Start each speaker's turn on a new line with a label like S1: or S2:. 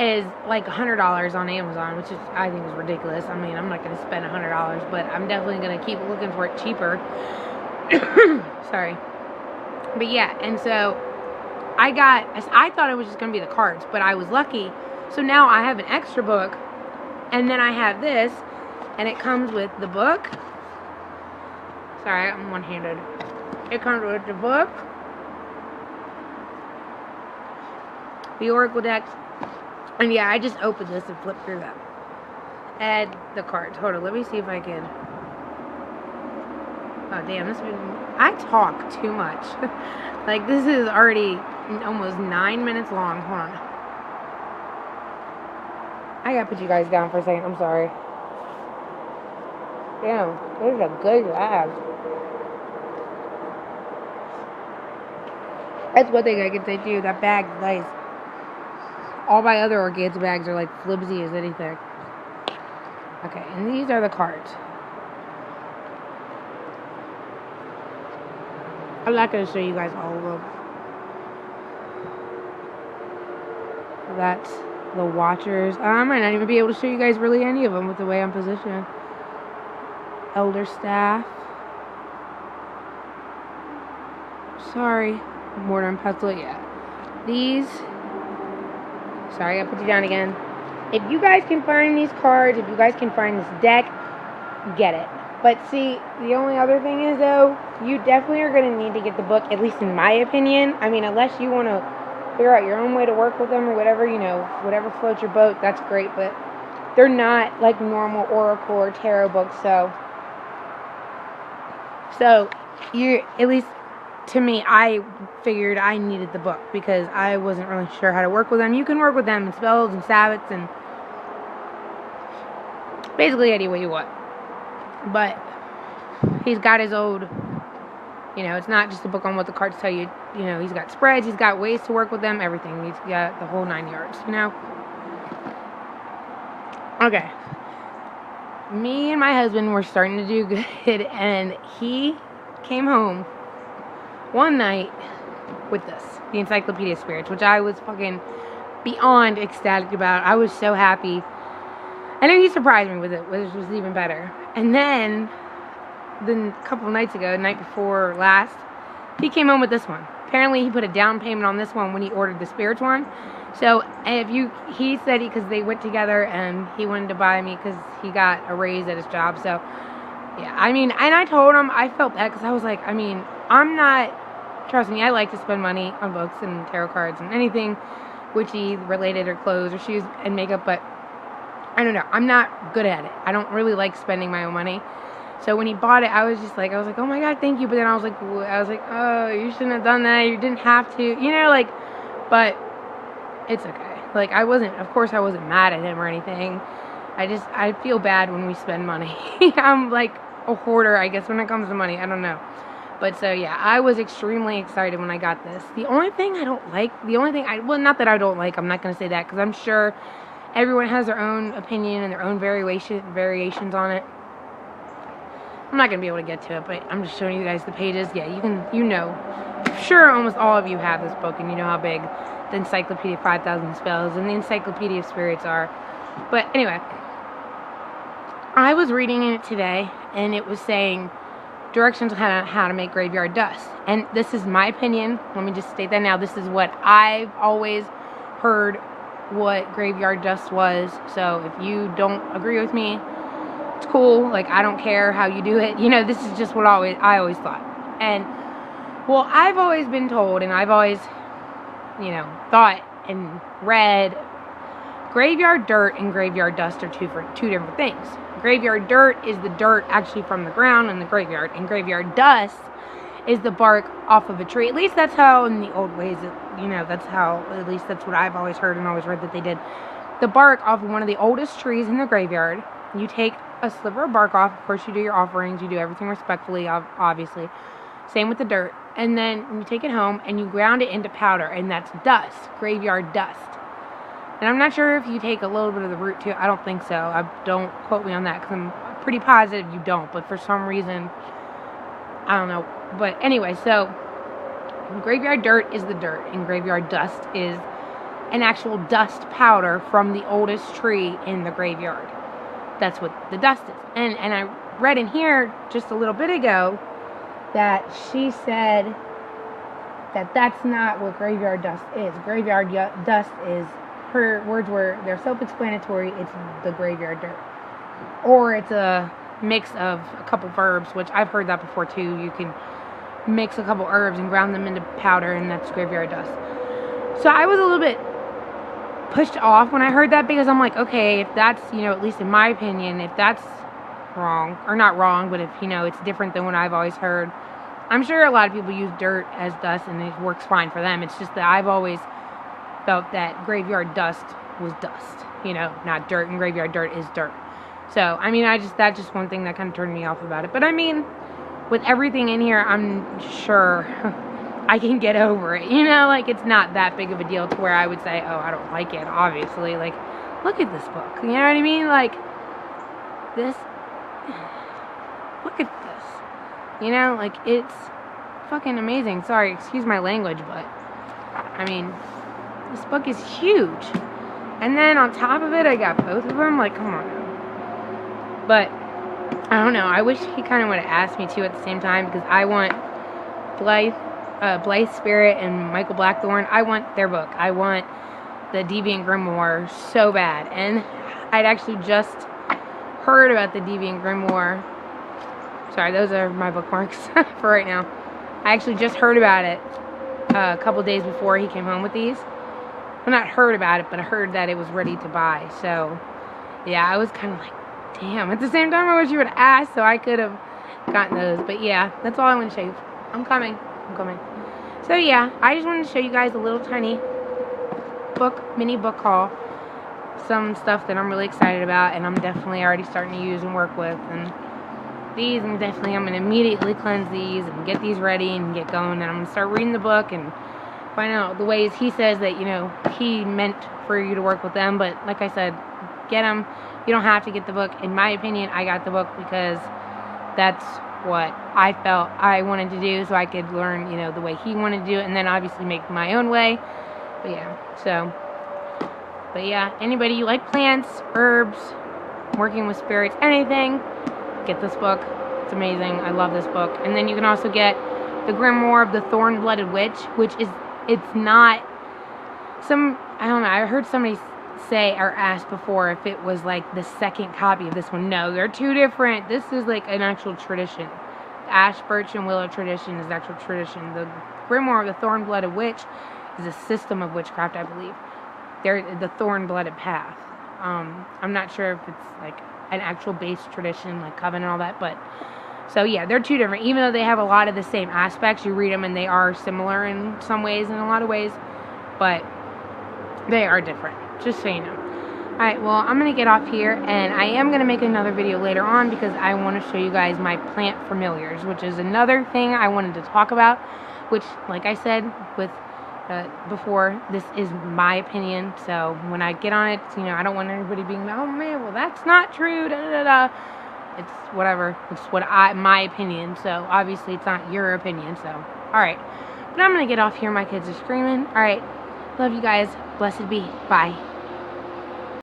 S1: is like $100 on Amazon, which I think is ridiculous. I mean, I'm not going to spend $100, but I'm definitely going to keep looking for it cheaper. Sorry. But yeah, and so I thought it was just going to be the cards, but I was lucky. So now I have an extra book, and then I have this, and it comes with the book. Sorry, I'm one-handed. It comes with the book, the Oracle decks, and yeah, I just opened this and flipped through them. And the cards. Hold on, let me see if I can. Oh, damn, I talk too much. Like, this is already almost 9 minutes long. Hold on. I gotta put you guys down for a second. I'm sorry. Damn, this is a good bag. That's one thing I can say to you. That bag's nice. All my other organza bags are like flimsy as anything. Okay, and these are the cards. I'm not going to show you guys all of them. That's the Watchers. I might not even be able to show you guys really any of them with the way I'm positioned. Elder Staff. Sorry. Mortar and Pestle, yeah. These. Sorry, I put you down again. If you guys can find these cards, if you guys can find this deck, get it. But see, the only other thing is, though, you definitely are going to need to get the book, at least in my opinion. I mean, unless you want to figure out your own way to work with them or whatever, you know, whatever floats your boat, that's great. But they're not like normal Oracle or Tarot books, so you, at least to me, I figured I needed the book because I wasn't really sure how to work with them. You can work with them in spells and sabbats and basically any way you want. But he's got his old, you know, it's not just a book on what the cards tell you. You know, he's got spreads, he's got ways to work with them, everything. He's got the whole 9 yards, you know. Okay. Me and my husband were starting to do good, and he came home one night with this, the Encyclopedia of Spirits, which I was fucking beyond ecstatic about. I was so happy. And then he surprised me with it, which was even better. And then a couple of nights ago, the night before last, he came home with this one. Apparently, he put a down payment on this one when he ordered the Spirits one. So, he said because they went together and he wanted to buy me because he got a raise at his job. So, yeah, I mean, and I told him, I felt bad because I was like, I mean, I'm not, trust me, I like to spend money on books and tarot cards and anything witchy related or clothes or shoes and makeup, but I don't know, I'm not good at it. I don't really like spending my own money. So when he bought it, I was like, oh my God, thank you. But then I was like, oh, you shouldn't have done that. You didn't have to, you know, like, but it's okay. Like, of course I wasn't mad at him or anything. I feel bad when we spend money. I'm like a hoarder, I guess, when it comes to money. I don't know. But so, yeah, I was extremely excited when I got this. The only thing I don't like, well, not that I don't like, I'm not going to say that, because I'm sure everyone has their own opinion and their own variations on it. I'm not going to be able to get to it, but I'm just showing you guys the pages. Yeah, you know. I'm sure almost all of you have this book, and you know how big the Encyclopedia of 5,000 Spells and the Encyclopedia of Spirits are. But anyway, I was reading it today, and it was saying directions on how to make graveyard dust. And this is my opinion. Let me just state that now. This is what I've always heard what graveyard dust was. So if you don't agree with me, it's cool. Like, I don't care how you do it. You know, this is just what I always thought. And, well, I've always been told, and I've always, you know, thought and read, graveyard dirt and graveyard dust are two different things. Graveyard dirt is the dirt actually from the ground in the graveyard, and graveyard dust is the bark off of a tree. At least that's how in the old ways, you know, at least that's what I've always heard and always read that they did. The bark off of one of the oldest trees in the graveyard, you take a sliver of bark off. Of course, you do your offerings, you do everything respectfully, obviously. Same with the dirt. And then you take it home and you ground it into powder, and that's dust, graveyard dust. And I'm not sure if you take a little bit of the root too. I don't think so. Don't quote me on that, because I'm pretty positive you don't. But for some reason, I don't know. But anyway, so graveyard dirt is the dirt, and graveyard dust is an actual dust powder from the oldest tree in the graveyard. That's what the dust is. And I read in here just a little bit ago that she said that that's not what graveyard dust is. Graveyard dust is, her words were, they're self-explanatory, it's the graveyard dirt. Or it's a mix of a couple herbs, which I've heard that before too. You can mix a couple herbs and ground them into powder, and that's graveyard dust. So I was a little bit pushed off when I heard that, because I'm like, okay, if that's, at least in my opinion, if that's wrong, or not wrong, but if, it's different than what I've always heard. I'm sure a lot of people use dirt as dust and it works fine for them. It's just that I've always felt that graveyard dust was dust, not dirt, and graveyard dirt is dirt. So, that's just one thing that kind of turned me off about it. But with everything in here, I'm sure I can get over it, it's not that big of a deal to where I would say, oh, I don't like it, obviously. Like, look at this book, you know what I mean? Like, this, look at this, it's fucking amazing. Sorry, excuse my language, but, this book is huge. And then on top of it, I got both of them, like, come on now. But, I don't know, I wish he kind of would have asked me too at the same time, because I want Blythe Spirit and Michael Blackthorne, I want their book. I want the Deviant Grimoire so bad. And I'd actually just heard about the Deviant Grimoire. Sorry, those are my bookmarks for right now. I actually just heard about it a couple days before he came home with these. Well, not heard about it, but I heard that it was ready to buy. So, yeah, I was kind of like, damn. At the same time, I wish you would have asked so I could have gotten those. But, yeah, that's all I want to show you. I'm coming. So, yeah, I just wanted to show you guys a little tiny mini book haul. Some stuff that I'm really excited about, and I'm definitely already starting to use and work with. And these, I'm going to immediately cleanse these and get these ready and get going. And I'm going to start reading the book and find out the ways he says that, he meant for you to work with them. But like I said, get them. You don't have to get the book. In my opinion, I got the book because that's what I felt I wanted to do, so I could learn, the way he wanted to do it, and then obviously make my own way. But yeah, anybody you like plants, herbs, working with spirits, anything, get this book. It's amazing. I love this book. And then you can also get the Grimoire of the Thorn-Blooded Witch, which is, it's not I don't know, I heard somebody say or asked before if it was like the second copy of this one. No, they're two different. This is like an actual tradition. The Ash, Birch, and Willow tradition is the actual tradition. The Grimoire of the Thorn-Blooded Witch is a system of witchcraft, I believe. They're the Thorn-Blooded Path. I'm not sure if it's like an actual base tradition, like Coven and all that, but so yeah, they're two different. Even though they have a lot of the same aspects, you read them and they are similar in some ways, in a lot of ways, but they are different, just so you know. Alright, well, I'm going to get off here, and I am going to make another video later on because I want to show you guys my plant familiars, which is another thing I wanted to talk about, which, like I said with before, this is my opinion, so when I get on it, I don't want everybody being like, oh man, well, that's not true, da-da-da-da. It's whatever. It's my opinion, so obviously it's not your opinion, so, alright. But I'm going to get off here. My kids are screaming. Alright, love you guys. Blessed be. Bye.